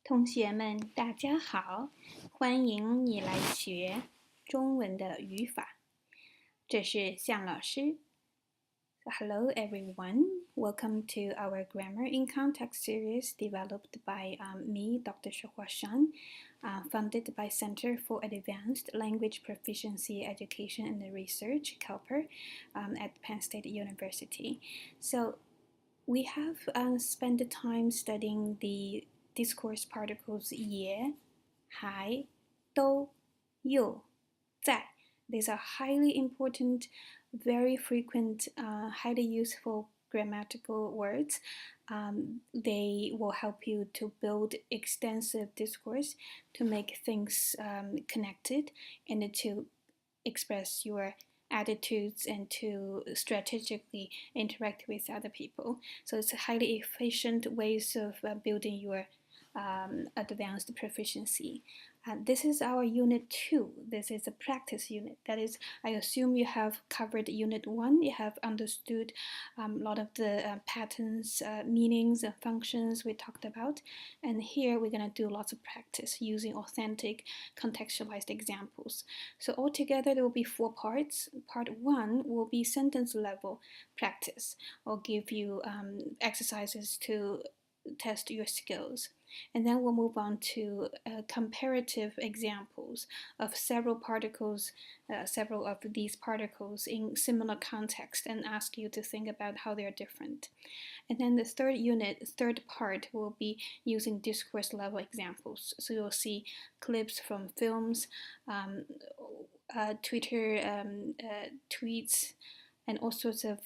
同学们，大家好，欢迎你来学中文的语法。这是向老师。Hello everyone, welcome to our Grammar in Context series developed by me, Dr. Shuhua Shan, funded by Center for Advanced Language Proficiency Education and Research, CALPER, at Penn State University. So we have spent the time studying the discourse particles 也、还、都、有、在. These are highly important, very frequent, highly useful grammatical words. They will help you to build extensive discourse, to make things connected, and to express your attitudes and to strategically interact with other people. So it's highly efficient ways of building your advanced proficiency. This is our unit 2. This is a practice unit. That is, I assume you have covered unit 1. You have understood a lot of the patterns, meanings, and functions we talked about. And here we're going to do lots of practice using authentic contextualized examples. So altogether there will be 4 parts. Part 1 will be sentence level practice. I'll give you exercises to test your skills. And then we'll move on to comparative examples of several particles, several of these particles in similar context, and ask you to think about how they are different. And then the third unit, third part, will be using discourse level examples. So you'll see clips from films, Twitter tweets, and all sorts of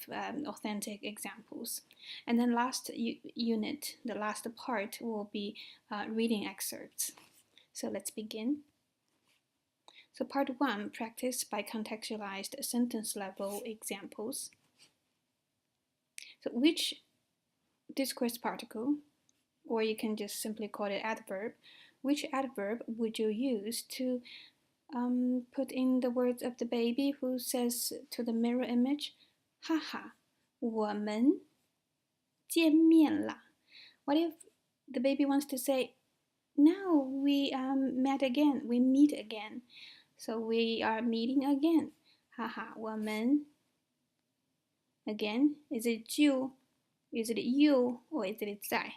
authentic examples. And then last unit, the last part, will be reading excerpts. So let's begin. So part 1, practice by contextualized sentence level examples. So which discourse particle, or you can just simply call it adverb, which adverb would you use to put in the words of the baby who says to the mirror image, haha, 我们见面了. What if the baby wants to say, now we met again, we meet again. So we are meeting again. Haha, 我们. Again, is it you, is it you, or is it 在?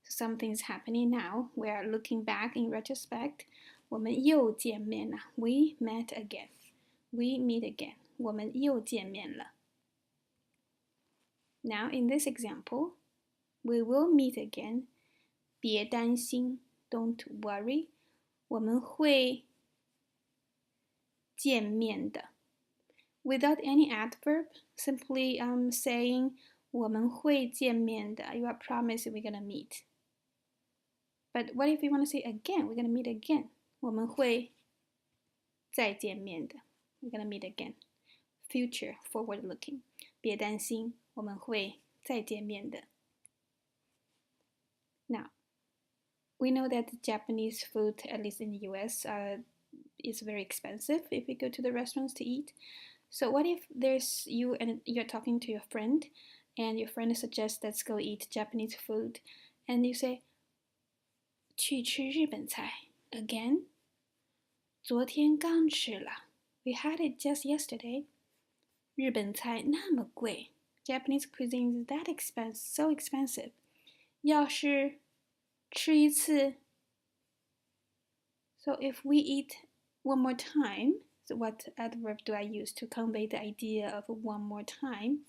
So something's happening now. We are looking back in retrospect. 我们又见面了. We met again. We meet again. 我们又见面了. Now in this example, we will meet again. 别担心, don't worry. 我们会见面的. Without any adverb, simply saying 我们会见面的. You are promised we're gonna meet. But what if we want to say again? We're gonna meet again. 我们会再见面的. We're gonna meet again. Future, forward looking. 别担心，我们会再见面的. Now, we know that Japanese food, at least in the US, is very expensive if you go to the restaurants to eat. So what if there's you and you're talking to your friend, and your friend suggests let's go eat Japanese food, and you say, 去吃日本菜 again? 昨天刚吃了. We had it just yesterday. 日本菜那么贵. Japanese cuisine is that expensive, so expensive. 要是吃一次. So if we eat one more time, so what adverb do I use to convey the idea of one more time?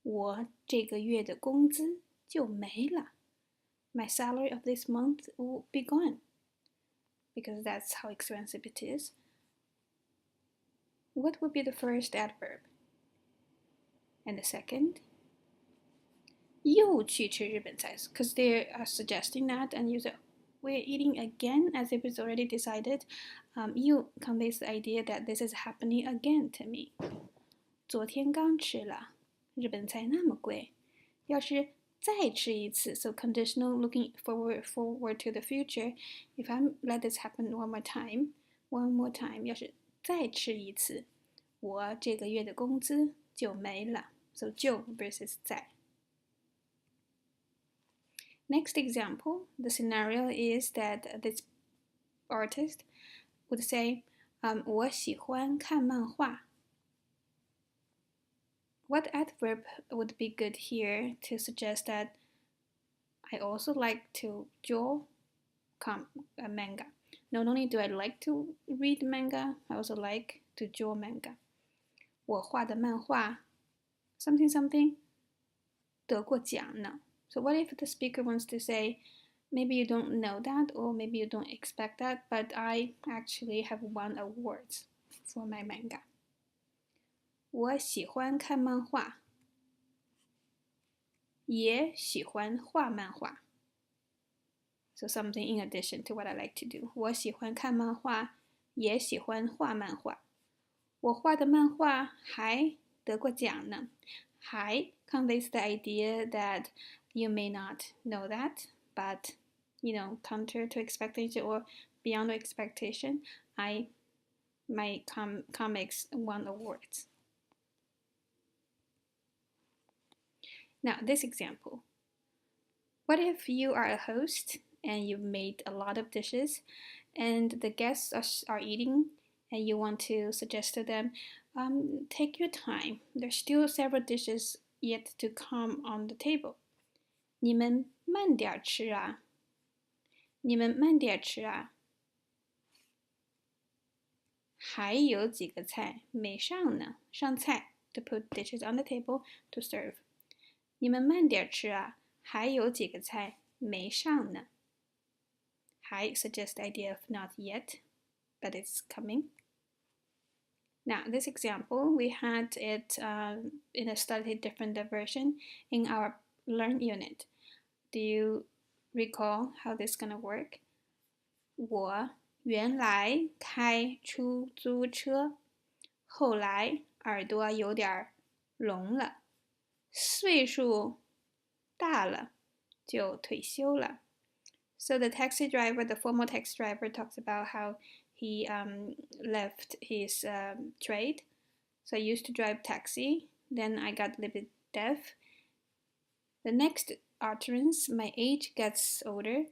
我这个月的工资就没了. My salary of this month will be gone. Because that's how expensive it is. What would be the first adverb? And the second? 又去吃日本菜, because they are suggesting that, and you say, we're eating again, as if it's already decided. You conveys the idea that this is happening again to me. 昨天刚吃了，日本菜那么贵，要是再吃一次, so conditional, looking forward to the future. If I let this happen one more time, 要是再吃一次, 我这个月的工资就没了. So 就 versus 在. Next example, the scenario is that this artist would say, 我喜欢看漫画. What adverb would be good here to suggest that I also like to draw manga? Not only do I like to read manga, I also like to draw manga. 我画的漫画 something something 得过奖呢. So what if the speaker wants to say, maybe you don't know that or maybe you don't expect that, but I actually have won awards for my manga. 我喜欢看漫画，也喜欢画漫画。So something in addition to what I like to do. 我喜欢看漫画，也喜欢画漫画。我画的漫画还得过奖呢。还 conveys the idea that you may not know that, but counter to expectation or beyond expectation, my comics won awards. Now, this example. What if you are a host and you've made a lot of dishes and the guests are eating and you want to suggest to them, take your time. There's still several dishes yet to come on the table. 你们慢点吃啊。你们慢点吃啊。还有几个菜没上呢，上菜 to put dishes on the table to serve. 你们慢点吃啊，还有几个菜没上呢。还 suggests the idea of not yet, but it's coming. Now, this example, we had it in a slightly different version in our Learn unit. Do you recall how this is going to work? 我原来开出租车，后来耳朵有点聋了，岁数大了就退休了。So the taxi driver, the former taxi driver, talks about how he left his trade. So I used to drive taxi, then I got a little bit deaf. The next utterance, my age gets older,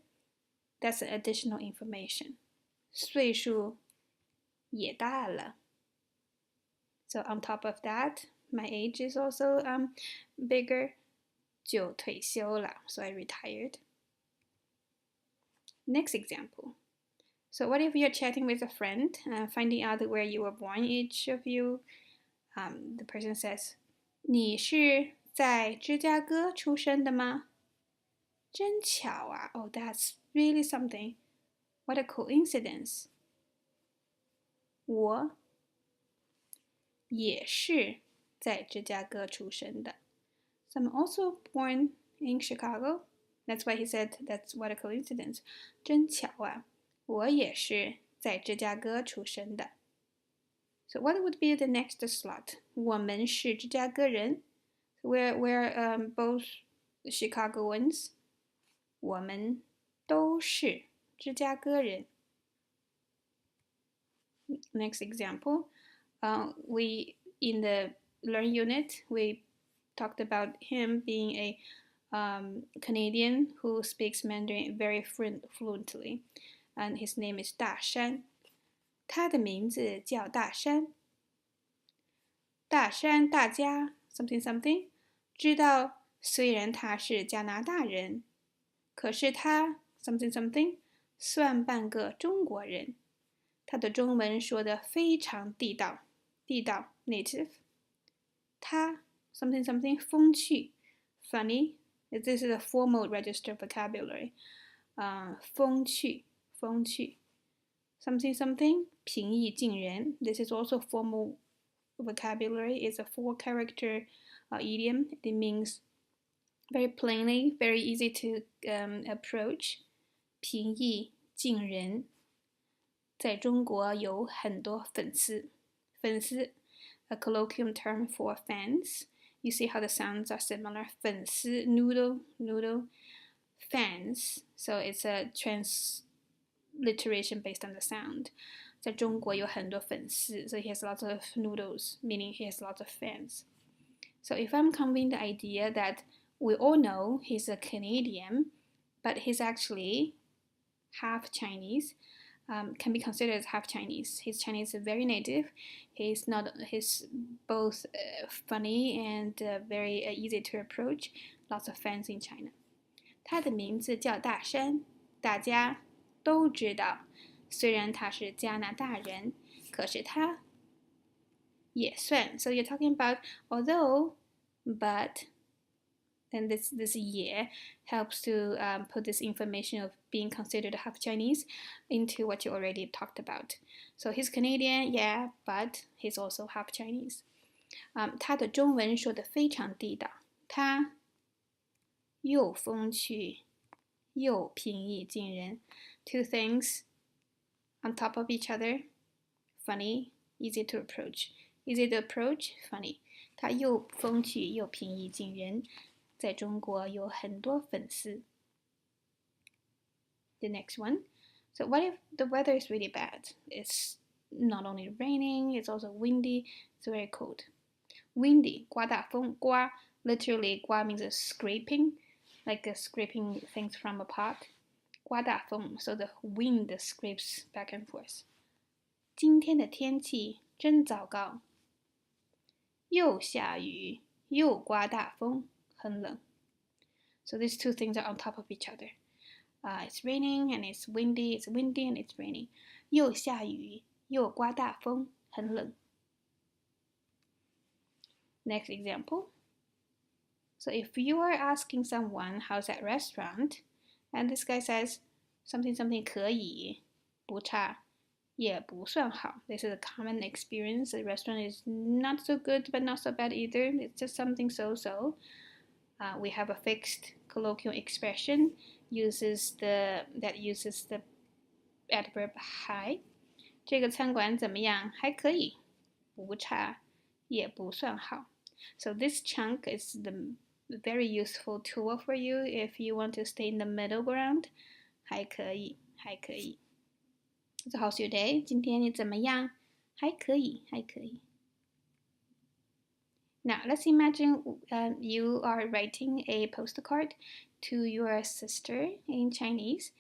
that's additional information. 岁数也大了. So on top of that, my age is also bigger. 就退休了, so I retired. Next example. So what if you're chatting with a friend, finding out where you were born, each of you? The person says, 你是在芝加哥出生的吗？真巧啊. Oh, that's really something. What a coincidence. 我也是在芝加哥出生的. So I'm also born in Chicago. That's why he said that's what a coincidence. 真巧啊，我也是在芝加哥出生的. So what would be the next slot? 我们是芝加哥人. We're both Chicagoans. 我们都是芝加哥人. Next example. We in the Learn unit, we talked about him being a Canadian who speaks Mandarin very fluently, and his name is 大山. 他的名字叫大山. 大山大家 something something 知道，虽然他是加拿大人，可是他 something something 算半个中国人。他的中文说得非常地道，地道 native. 他 something something 风趣 funny. This is a formal register vocabulary. 风趣 something something 平易近人. This is also formal vocabulary. It's a 4-character idiom. It means very plainly, very easy to approach. 平易近人. 在中国有很多粉丝. 粉丝 a colloquial term for fans. You see how the sounds are similar. 粉丝 noodle fans. So it's a transliteration based on the sound. 在中国有很多粉丝. So he has lots of noodles, meaning he has lots of fans. So if I'm conveying the idea that we all know he's a Canadian, but he's actually half Chinese. Can be considered as half Chinese. His Chinese is very native. He's both funny and very easy to approach. Lots of fans in China. 他的名字叫大山，大家都知道。虽然他是加拿大人，可是他也算。So you're talking about although, but. Then this year helps to put this information of being considered half Chinese into what you already talked about. So he's Canadian, yeah, but he's also half Chinese. 他的中文说得非常地道，他又风趣又平易近人。Two things on top of each other, funny, easy to approach. Easy to approach, funny. 他又风趣又平易近人。在中国有很多粉丝。The next one. So what if the weather is really bad? It's not only raining, it's also windy, it's very cold. Windy, 刮大风，刮 literally 刮 means a scraping, like scraping things from a pot. 刮大风, so the wind scrapes back and forth. 今天的天气真糟糕，又下雨又刮大风。很冷。So these two things are on top of each other. It's raining and it's windy. It's windy and it's raining. 又下雨又刮大风，很冷。Next example. So if you are asking someone how's that restaurant, and this guy says something 可以，不差，也不算好。This is a common experience. The restaurant is not so good, but not so bad either. It's just something so-so. We have a fixed colloquial expression that uses the adverb 还。这个餐馆怎么样？还可以，不差，也不算好。So this chunk is the very useful tool for you if you want to stay in the middle ground. 还可以，还可以。So how's your day? 今天你怎么样？还可以，还可以。Now, let's imagine you are writing a postcard to your sister in Chinese,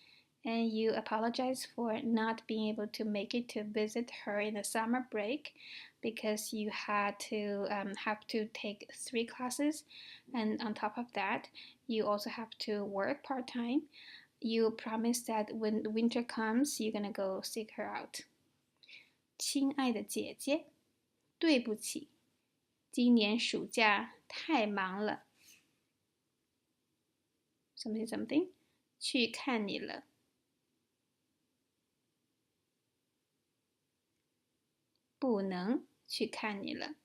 and you apologize for not being able to make it to visit her in the summer break because you had to have to take 3 classes, and on top of that, you also have to work part-time. You promise that when winter comes, you're gonna go seek her out. 亲爱的姐姐，对不起。今年暑假太忙了 something 去看你了不能去看你了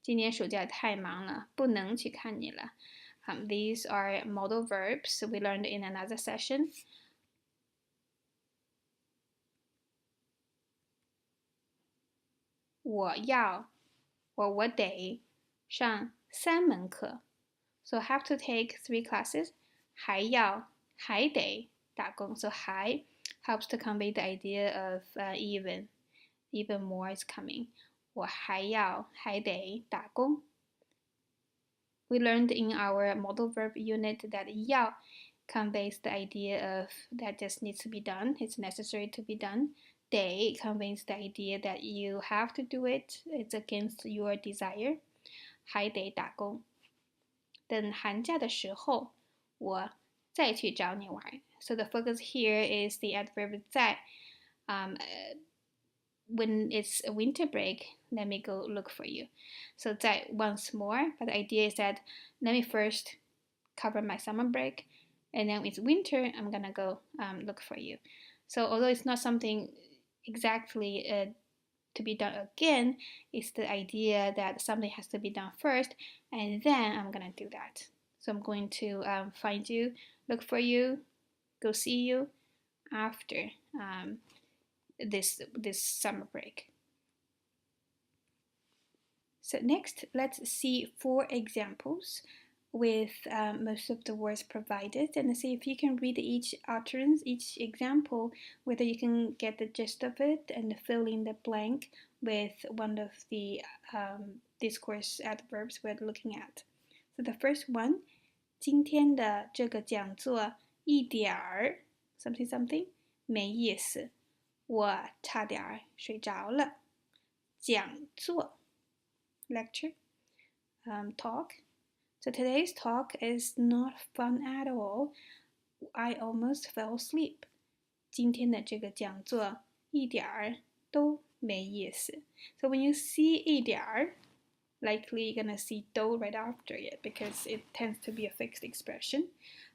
今年暑假太忙了不能去看你了These are modal verbs we learned in another session. 我要 or 我得上3门课 So have to take 3 classes 还要还得打工 So 还 helps to convey the idea of even more is coming 我还要还得打工 We learned in our modal verb unit that 要 conveys the idea of that just needs to be done it's necessary to be done Day conveys the idea that you have to do it, it's against your desire. 还得打工。等寒假的时候，我再去找你玩。So the focus here is the adverb 在。When it's a winter break, let me go look for you. So 在 once more, but the idea is that let me first cover my summer break, and then it's winter, I'm gonna go look for you. So although it's not something exactly to be done again, it's the idea that something has to be done first, and then I'm gonna do that. So I'm going to find you, look for you, go see you after this summer break. So next, let's see 4 examples with most of the words provided and see if you can read each utterance, each example, whether you can get the gist of it and fill in the blank with one of the discourse adverbs we're looking at. So the first one, 今天的这个讲座一点儿 something something 没意思，我差点睡着了。讲座 lecture talk. So today's talk is not fun at all. I almost fell asleep. 今天的这个讲座一点儿都没意思。So when you see 一点儿 likely you're gonna see do right after it because it tends to be a fixed expression.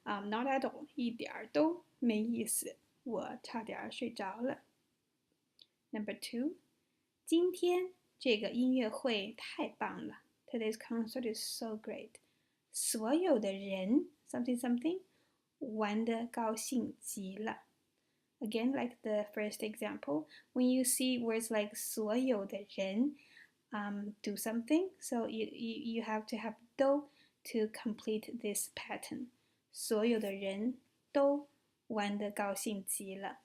Not at all. 一点儿都没意思。我差点睡着了。Number 2. 今天这个音乐会太棒了。Today's concert is so great. 所有的人 something something 玩得高興極了。Again, like the first example, when you see words like 所有的人do something, so you have to have 都 to complete this pattern. 所有的人都玩得高興極了。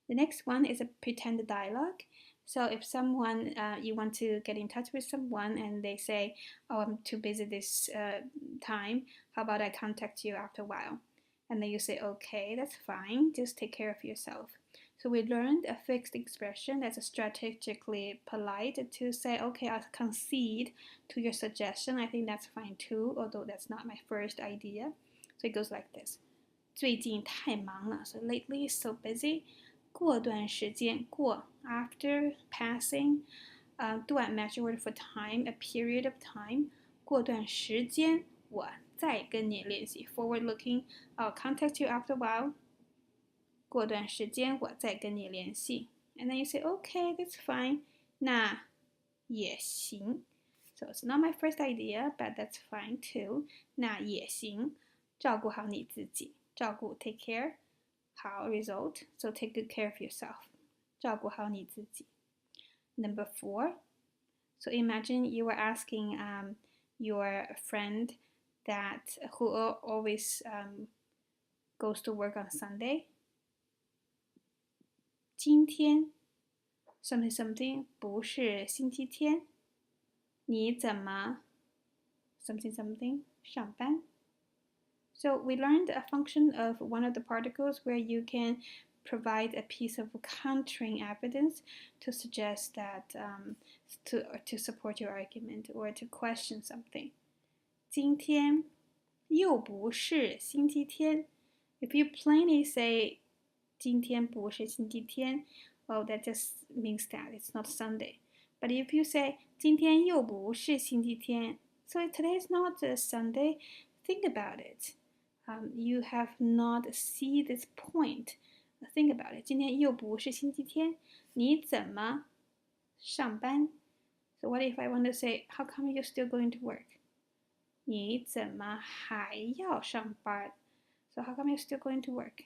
The next one is a pretend dialogue. So if someone, you want to get in touch with someone and they say, oh, I'm too busy this time, how about I contact you after a while? And then you say, okay, that's fine, just take care of yourself. So we learned a fixed expression that's strategically polite to say, okay, I'll concede to your suggestion. I think that's fine too, although that's not my first idea. So it goes like this. 最近太忙了, so lately so busy. 过段时间过 after passing 段 magic word for time, a period of time. 过段时间我再跟你联系 forward looking, I'll contact you after a while. 过段时间我再跟你联系 and then you say okay, that's fine. 那也行 so it's not my first idea, but that's fine too. 那也行照顾好你自己照顾 take care 好 result, so take good care of yourself. 照顾好你自己 Number 4. So imagine you were asking your friend that who always goes to work on Sunday. 今天 something something 不是星期天，你怎么 something something 上班？So we learned a function of one of the particles where you can provide a piece of countering evidence to suggest that to support your argument or to question something. 今天又不是星期天。If you plainly say 今天不是星期天, well, that just means that it's not Sunday. But if you say 今天又不是星期天, so today is not a Sunday, think about it. You have not seen this point. Think about it. 今天又不是星期天，你怎么上班？ So what if I want to say, how come you're still going to work? 你怎么还要上班？ So how come you're still going to work?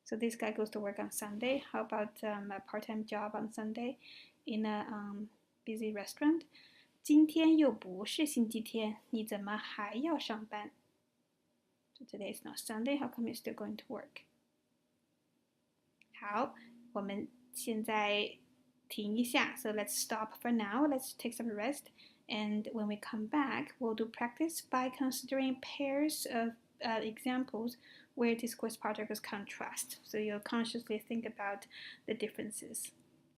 So this guy goes to work on Sunday. How about a part-time job on Sunday in a busy restaurant? 今天又不是星期天，你怎么还要上班？ So today is not Sunday. How come you're still going to work? 好，我们现在停一下. So let's stop for now. Let's take some rest. And when we come back, we'll do practice by considering pairs of examples where discourse particles contrast. So you'll consciously think about the differences.